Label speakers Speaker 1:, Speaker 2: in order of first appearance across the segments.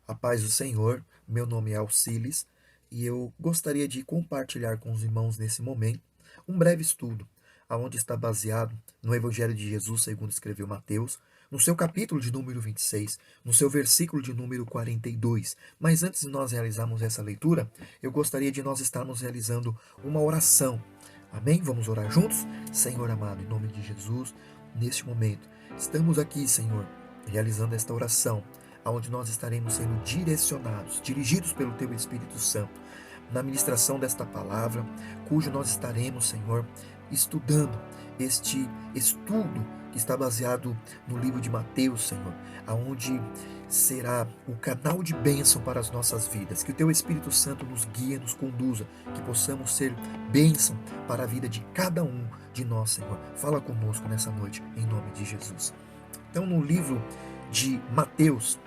Speaker 1: A paz do Senhor, meu nome é Alciles e eu gostaria de compartilhar com os irmãos nesse momento um breve estudo, aonde está baseado no Evangelho de Jesus, segundo escreveu Mateus, no seu capítulo de número 26, no seu versículo de número 42. Mas antes de nós realizarmos essa leitura, eu gostaria de nós estarmos realizando uma oração. Amém? Vamos orar juntos? Senhor amado, em nome de Jesus, neste momento, estamos aqui, Senhor, realizando esta oração onde nós estaremos sendo direcionados, dirigidos pelo Teu Espírito Santo, na ministração desta palavra, cujo nós estaremos, Senhor, estudando este estudo que está baseado no livro de Mateus, Senhor, aonde será o canal de bênção para as nossas vidas. Que o Teu Espírito Santo nos guie, nos conduza, que possamos ser bênção para a vida de cada um de nós, Senhor. Fala conosco nessa noite, em nome de Jesus. Então, no livro de Mateus,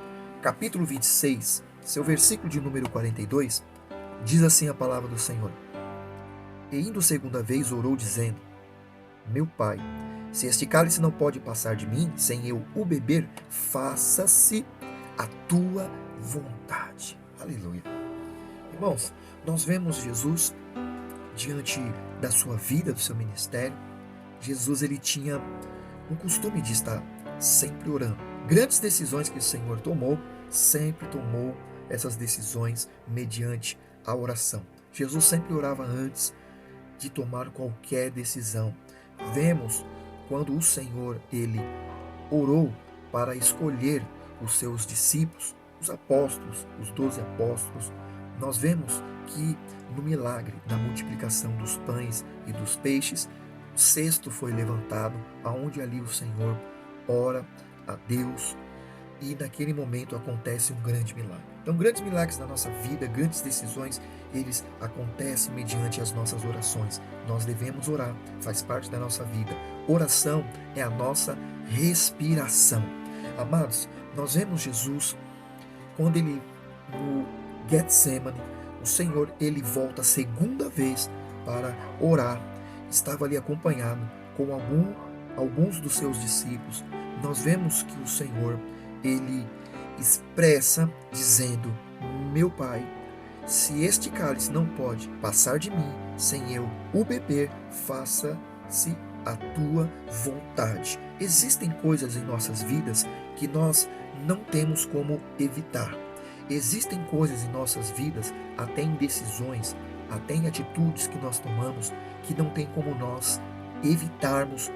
Speaker 1: capítulo 26, seu versículo de número 42, diz assim a palavra do Senhor: E indo segunda vez orou dizendo: Meu Pai, se este cálice não pode passar de mim, sem eu o beber, faça-se a tua vontade. Aleluia. Irmãos, nós vemos Jesus diante da sua vida, do seu ministério. Jesus, ele tinha o costume de estar sempre orando. Grandes decisões que o Senhor tomou, sempre tomou essas decisões mediante a oração. Jesus sempre orava antes de tomar qualquer decisão. Vemos quando o Senhor, ele orou para escolher os seus discípulos, os apóstolos, os 12 apóstolos. Nós vemos que no milagre da multiplicação dos pães e dos peixes, o cesto foi levantado, aonde ali o Senhor ora a Deus e naquele momento acontece um grande milagre. Então, grandes milagres na nossa vida, grandes decisões, eles acontecem mediante as nossas orações. Nós devemos orar, faz parte da nossa vida. Oração é a nossa respiração. Amados, nós vemos Jesus, quando ele, no Getsemane, o Senhor, ele volta a segunda vez para orar. Estava ali acompanhado com alguns dos seus discípulos. Nós vemos que o Senhor, ele expressa dizendo: Meu Pai, se este cálice não pode passar de mim sem eu o beber, faça-se a tua vontade. Existem coisas em nossas vidas que nós não temos como evitar. Existem coisas em nossas vidas, até em decisões, até em atitudes que nós tomamos, que não tem como nós evitarmos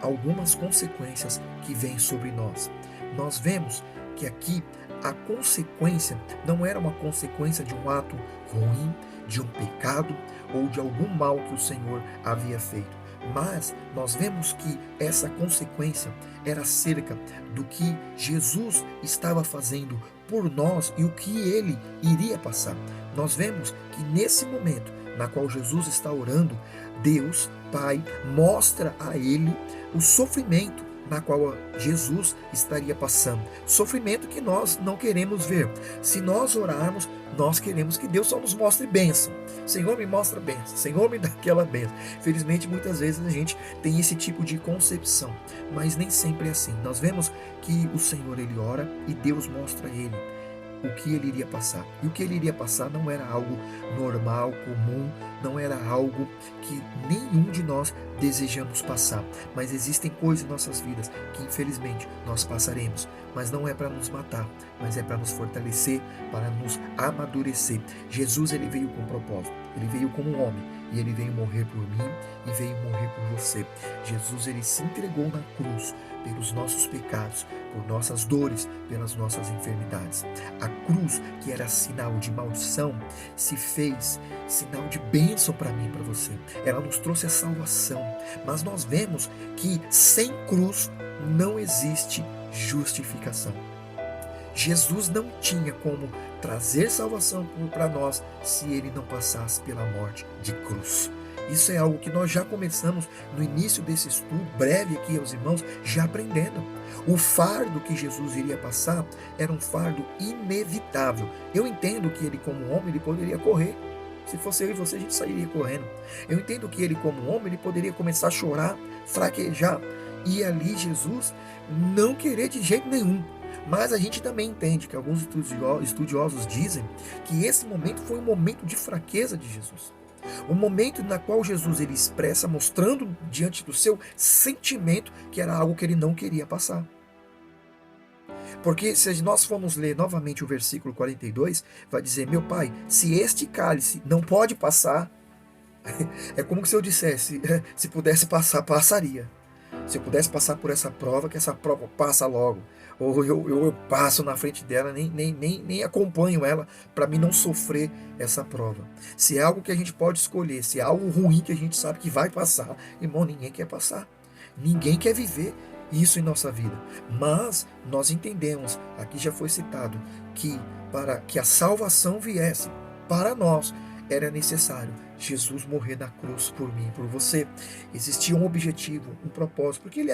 Speaker 1: algumas consequências que vêm sobre nós. Nós vemos que aqui a consequência não era uma consequência de um ato ruim, de um pecado ou de algum mal que o Senhor havia feito. Mas nós vemos que essa consequência era acerca do que Jesus estava fazendo por nós e o que ele iria passar. Nós vemos que nesse momento na qual Jesus está orando, Deus, Pai, mostra a ele o sofrimento na qual Jesus estaria passando. Sofrimento que nós não queremos ver. Se nós orarmos, nós queremos que Deus só nos mostre bênção. Senhor, me mostra bênção. Senhor, me dá aquela bênção. Felizmente, muitas vezes a gente tem esse tipo de concepção, mas nem sempre é assim. Nós vemos que o Senhor, ele ora e Deus mostra a ele o que ele iria passar. E o que ele iria passar não era algo normal, comum, não era algo que nenhum de nós desejamos passar. Mas existem coisas em nossas vidas que infelizmente nós passaremos. Mas não é para nos matar, mas é para nos fortalecer, para nos amadurecer. Jesus, ele veio com um propósito. Ele veio como um homem e ele veio morrer por mim e veio morrer por você. Jesus, ele se entregou na cruz pelos nossos pecados, por nossas dores, pelas nossas enfermidades. A cruz, que era sinal de maldição, se fez sinal de bênção para mim e para você. Ela nos trouxe a salvação. Mas nós vemos que sem cruz não existe justificação. Jesus não tinha como trazer salvação para nós se ele não passasse pela morte de cruz. Isso é algo que nós já começamos no início desse estudo, breve aqui aos irmãos, já aprendendo. O fardo que Jesus iria passar era um fardo inevitável. Eu entendo que ele, como homem, ele poderia correr. Se fosse eu e você, a gente sairia correndo. Eu entendo que ele, como homem, ele poderia começar a chorar, fraquejar. E ali Jesus não querer de jeito nenhum. Mas a gente também entende que alguns estudiosos dizem que esse momento foi um momento de fraqueza de Jesus. Um momento na qual Jesus ele expressa, mostrando diante do seu sentimento que era algo que ele não queria passar. Porque se nós formos ler novamente o versículo 42, vai dizer: meu pai, se este cálice não pode passar, é como se eu dissesse, se pudesse passar, passaria. Se eu pudesse passar por essa prova, que essa prova passa logo. Ou eu passo na frente dela, nem acompanho ela, para mim não sofrer essa prova. Se é algo que a gente pode escolher, se é algo ruim que a gente sabe que vai passar, irmão, ninguém quer passar. Ninguém quer viver isso em nossa vida. Mas nós entendemos, aqui já foi citado, que para que a salvação viesse para nós, era necessário Jesus morrer na cruz por mim, por você. Existia um objetivo, um propósito, porque ele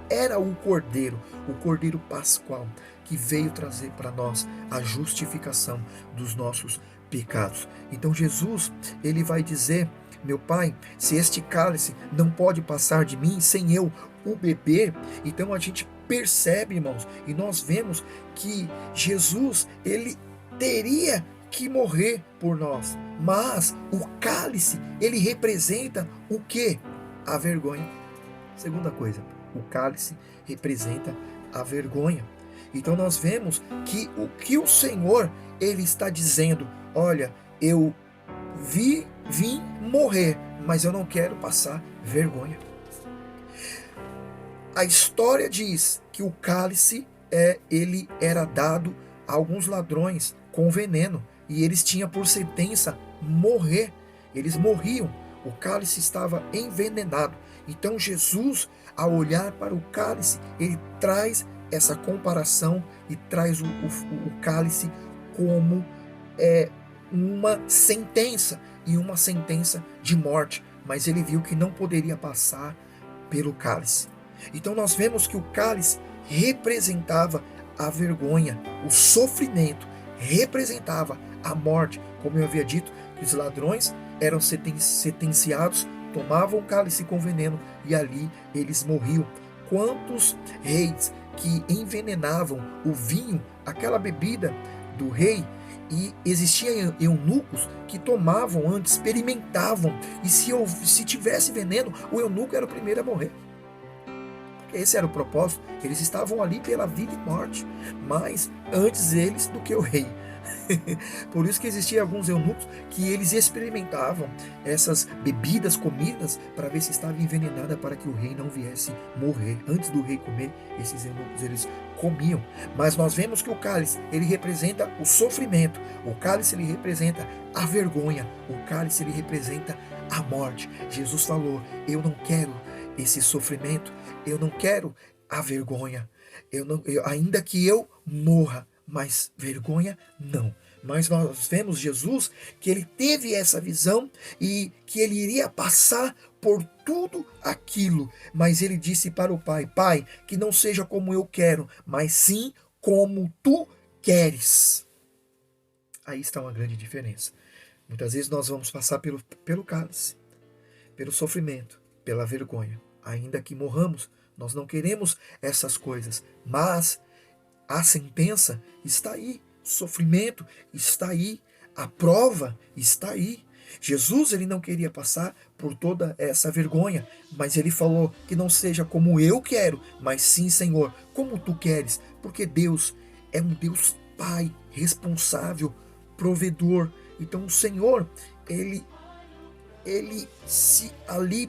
Speaker 1: era o Cordeiro Pascual, que veio trazer para nós a justificação dos nossos pecados. Então Jesus, ele vai dizer: meu pai, se este cálice não pode passar de mim sem eu o beber. Então a gente percebe, irmãos, e nós vemos que Jesus, ele teria que morrer por nós. Mas o cálice, ele representa o quê? A vergonha. Segunda coisa, o cálice representa a vergonha. Então nós vemos que o que o Senhor, ele está dizendo: olha, eu vim morrer, mas eu não quero passar vergonha. A história diz que o cálice ele era dado a alguns ladrões com veneno, e eles tinham por sentença morrer. Eles morriam. O cálice estava envenenado. Então Jesus, ao olhar para o cálice, ele traz essa comparação e traz o cálice como uma sentença, e uma sentença de morte. Mas ele viu que não poderia passar pelo cálice. Então nós vemos que o cálice representava a vergonha, o sofrimento, representava a morte. Como eu havia dito, que os ladrões eram sentenciados, tomavam o cálice com veneno e ali eles morriam. Quantos reis que envenenavam o vinho, aquela bebida do rei, e existiam eunucos que tomavam antes, experimentavam, e se tivesse veneno, o eunuco era o primeiro a morrer. Esse era o propósito. Eles estavam ali pela vida e morte, mas antes eles do que o rei. Por isso que existiam alguns eunucos que eles experimentavam essas bebidas, comidas, para ver se estava envenenada, para que o rei não viesse morrer. Antes do rei comer, esses eunucos eles comiam. Mas nós vemos que o cálice, ele representa o sofrimento. O cálice, ele representa a vergonha. O cálice, ele representa a morte. Jesus falou: eu não quero esse sofrimento, eu não quero a vergonha, ainda que eu morra, mas vergonha não. Mas nós vemos Jesus que ele teve essa visão e que ele iria passar por tudo aquilo, mas ele disse para o Pai: Pai, que não seja como eu quero, mas sim como tu queres. Aí está uma grande diferença. Muitas vezes nós vamos passar pelo cálice, pelo sofrimento, pela vergonha. Ainda que morramos, nós não queremos essas coisas, mas a sentença está aí, o sofrimento está aí, a prova está aí. Jesus, ele não queria passar por toda essa vergonha, mas ele falou que não seja como eu quero, mas sim, Senhor, como tu queres, porque Deus é um Deus Pai, responsável, provedor. Então o Senhor, ele se ali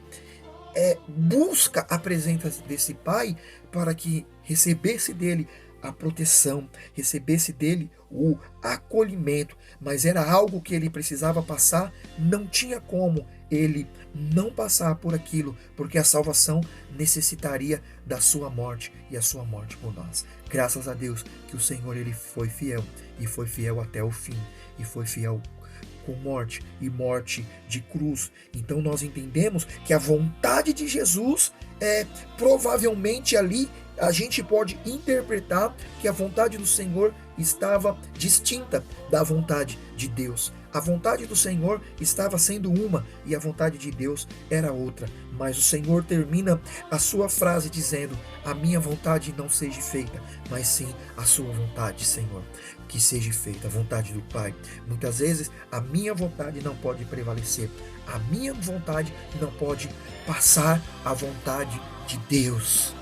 Speaker 1: busca a presença desse Pai para que recebesse dele a proteção, recebesse dele o acolhimento, mas era algo que ele precisava passar, não tinha como ele não passar por aquilo, porque a salvação necessitaria da sua morte e a sua morte por nós. Graças a Deus que o Senhor, ele foi fiel, e foi fiel até o fim, e foi fiel com morte, e morte de cruz. Então nós entendemos que a vontade de Jesus provavelmente ali a gente pode interpretar que a vontade do Senhor estava distinta da vontade de Deus. A vontade do Senhor estava sendo uma e a vontade de Deus era outra. Mas o Senhor termina a sua frase dizendo: a minha vontade não seja feita, mas sim a sua vontade, Senhor, que seja feita, a vontade do Pai. Muitas vezes a minha vontade não pode prevalecer, a minha vontade não pode passar a vontade de Deus.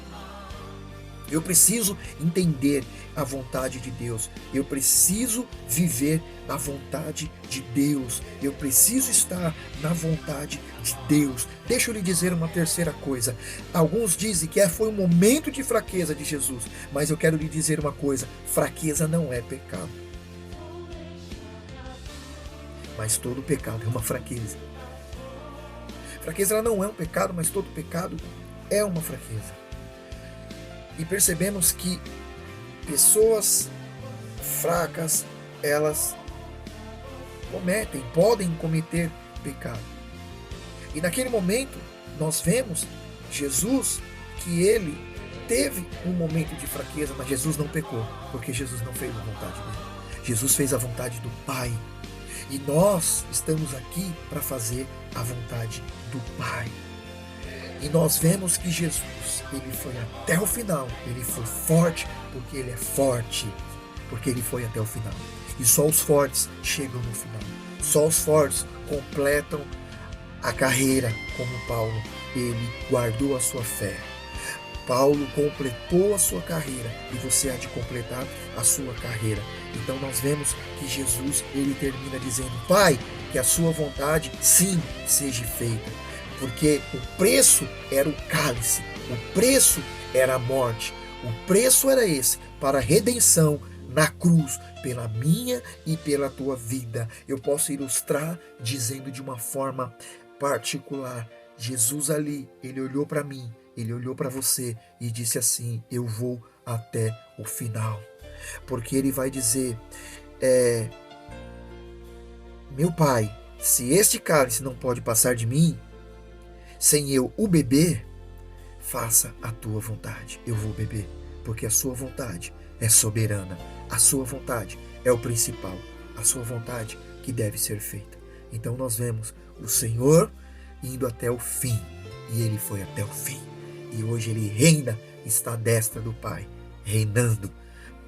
Speaker 1: Eu preciso entender a vontade de Deus. Eu preciso viver a vontade de Deus. Eu preciso estar na vontade de Deus. Deixa eu lhe dizer uma terceira coisa. Alguns dizem que foi um momento de fraqueza de Jesus, mas eu quero lhe dizer uma coisa: fraqueza não é pecado. Mas todo pecado é uma fraqueza. Fraqueza ela não é um pecado, mas todo pecado é uma fraqueza. E percebemos que pessoas fracas, elas podem cometer pecado. E naquele momento, nós vemos Jesus, que ele teve um momento de fraqueza, mas Jesus não pecou, porque Jesus não fez a vontade dele. Jesus fez a vontade do Pai. E nós estamos aqui para fazer a vontade do Pai. E nós vemos que Jesus, ele foi até o final, ele foi forte, porque ele é forte, porque ele foi até o final. E só os fortes chegam no final, só os fortes completam a carreira, como Paulo, ele guardou a sua fé. Paulo completou a sua carreira e você há de completar a sua carreira. Então nós vemos que Jesus, ele termina dizendo: Pai, que a sua vontade sim seja feita. Porque o preço era o cálice, o preço era a morte, o preço era esse, para a redenção na cruz, pela minha e pela tua vida. Eu posso ilustrar dizendo de uma forma particular: Jesus ali, ele olhou para mim, ele olhou para você e disse assim: eu vou até o final. Porque ele vai dizer: meu Pai, se este cálice não pode passar de mim, sem eu o beber, faça a tua vontade. Eu vou beber, porque a sua vontade é soberana. A sua vontade é o principal. A sua vontade que deve ser feita. Então nós vemos o Senhor indo até o fim. E ele foi até o fim. E hoje ele reina, está à destra do Pai, reinando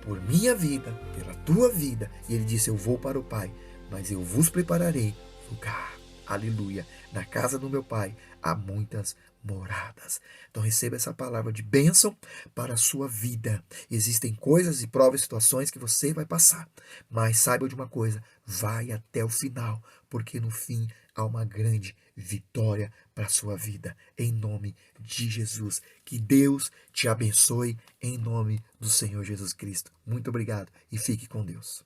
Speaker 1: por minha vida, pela tua vida. E ele disse: eu vou para o Pai, mas eu vos prepararei lugar. Aleluia. Na casa do meu Pai há muitas moradas. Então receba essa palavra de bênção para a sua vida. Existem coisas e provas e situações que você vai passar, mas saiba de uma coisa: vai até o final, porque no fim há uma grande vitória para a sua vida. Em nome de Jesus. Que Deus te abençoe em nome do Senhor Jesus Cristo. Muito obrigado e fique com Deus.